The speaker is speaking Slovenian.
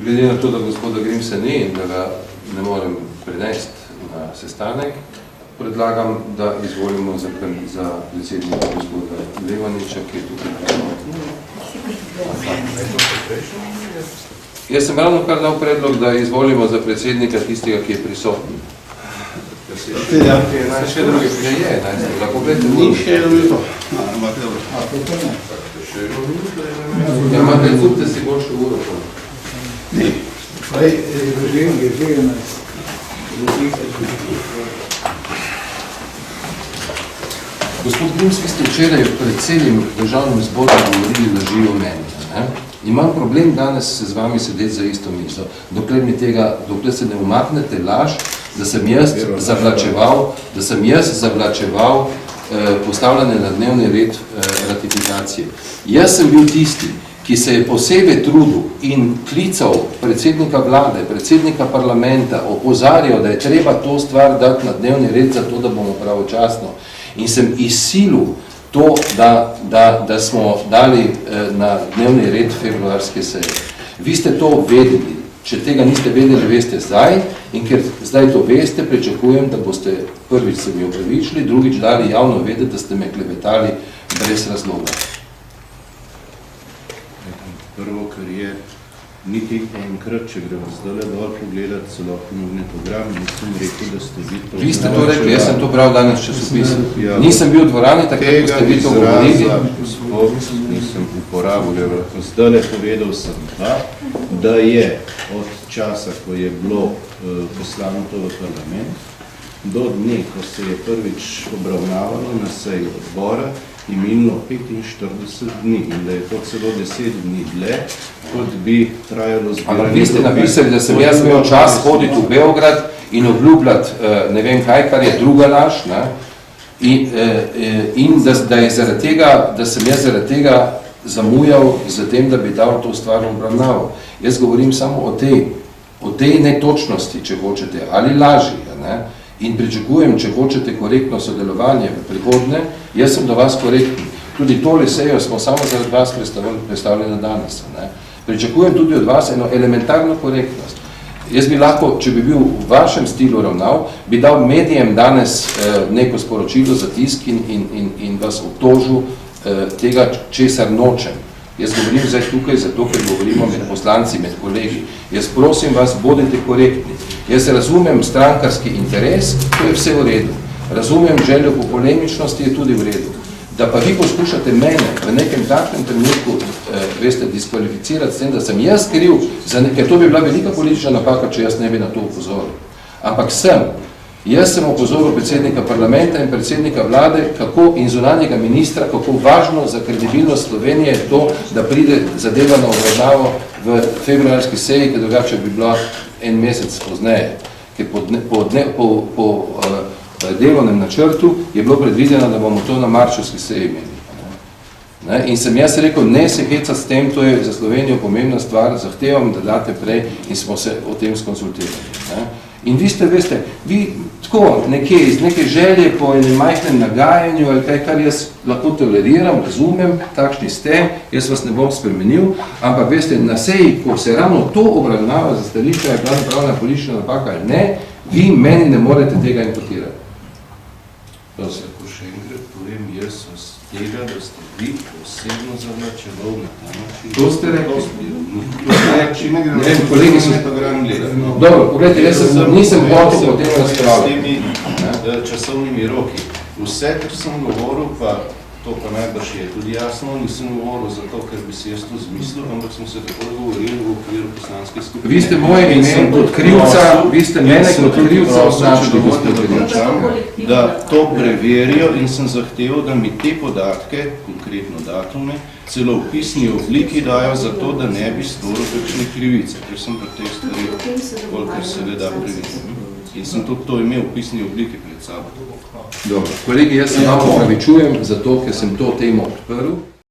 Glede na to, da gospoda Grimsa ni in da ga ne morem prenesti na sestanek, predlagam, da izvolimo za predsednika gospoda Levaniča, ki je tukaj prisotni. Jaz sem ravno kar dal predlog, da izvolimo za predsednika tistega, ki je prisotni. Še drugi je, lahko gledate ni še drugi. Ja, imate kupte si boljšo uro. Ne. Gospod Grims, vi ste včeraj pred celim državnim zborom govorili laži o meni. Imam problem danes se z vami sedeti za isto mizo, dokler se ne umaknete laž, da sem jaz zavlačeval postavljanje na dnevni red ratifikacije. Jaz sem bil tisti, ki se je posebej trudil in klical predsednika vlade, predsednika parlamenta, opozarjal, da je treba to stvar dati na dnevni red, zato da bomo pravočasno. In sem izsilil to, da smo dali na dnevni red februarske seje. Vi ste to vedeli. Če tega niste vedeli, veste zdaj. In ker zdaj to veste, pričakujem, da boste prvič se mi opravičili, drugič dali javno vedeti, da ste me klevetali brez razloga. Prvo, kar je niti enkrat, če gremo zdaj dol pogledati celotni magnetogram, nisem rekel, da ste vi to... Vi ste to rekli, jaz sem to bral danes v časopisu. Nisem bil v dvorani, tako ko ste vi to govorili. Nisem uporabil, zdaj povedal sem, da je od časa, ko je bilo poslano to v parlament, do dne, ko se je prvič obravnavalo na seji odbora, imenilo 45 dni in da je to celo 10 dni dlje, kot bi trajalo zbiranje. Ampak vi ste napisali, da sem jaz imel čas hoditi v Beograd in obljubljati ne vem kaj, kar je druga laž, in da sem jaz zaradi tega zamujal z tem, da bi dal to stvar obravnaval. Jaz govorim samo o tej netočnosti, če hočete, ali laži, in pričakujem, če hočete korektno sodelovanje v prihodnje, jaz sem do vas korektni. Tudi tole sejo smo samo zaradi vas predstavljeni danes. Pričakujem tudi od vas eno elementarno korektnost. Jaz bi lahko, če bi bil v vašem stilu ravnal, bi dal medijem danes neko sporočilo za tisk in vas obtožil tega, česar nočem. Jaz govorim zdaj tukaj zato, ker govorimo med poslanci, med kolegi. Jaz prosim vas, bodite korektni. Jaz razumem strankarski interes, to je vse v redu. Razumem željo po polemičnosti, je tudi v redu. Da pa vi poskušate mene v nekem takem trenutku, veste, diskvalificirati s tem, da sem jaz kriv, ker to bi bila velika politična napaka, če jaz ne bi na to upozoril. Ampak jaz sem opozoril predsednika parlamenta in predsednika vlade, kako in zunanjega ministra, kako važno za kredibilnost Slovenije je to, da pride zadeva na obravnavo v februarski seji, ker drugače bi bila en mesec pozneje. Ker po delovnem načrtu je bilo predvideno, da bomo to na marčevski seji imeli. In sem jaz rekel, ne se hecati s tem, to je za Slovenijo pomembna stvar, zahtevam, da date prej in smo se o tem skonsultirali. In vi ste, veste, vi tako nekje iz neke želje po enem majhnem nagajanju ali kaj, kar jaz lahko toleriram, razumem, takšni ste, jaz vas ne bom spremenil, ampak veste, na seji, ko se ravno to obravnava za stališče, je bila napravljena politična napaka ali ne, vi meni ne morete tega imputirati. Ko še enkrat povem, jaz vas tega, da ste vi osebno zavlačeval na ta način. To ste rekli? Ne vem, kolegi so program gledali. Dobro, pogledajte, jaz nisem hotel o tem razpravljati. S temi časovnimi roki. Vse, kar sem govoril, pa to pa najbrž je tudi jasno, nisem govoril zato, ker bi si jaz to zmislil, ampak smo se tako govorili v okviru poslanske skupine. Vi ste moje ime kot krivca, vi ste mene kot krivca označili, gospod Grimsa. Da to preverijo in sem zahteval, da mi te podatke, konkretno datume, celo v pisni obliki dajo zato, da ne bi storil kakšne krivice, ker sem pri teh stvari, kolikor se le da preveriti. In sem tudi to imel v pisni obliki pred sabo. Dobro, kolegi, jaz se vam opravičujem zato, ker sem to temo odprl.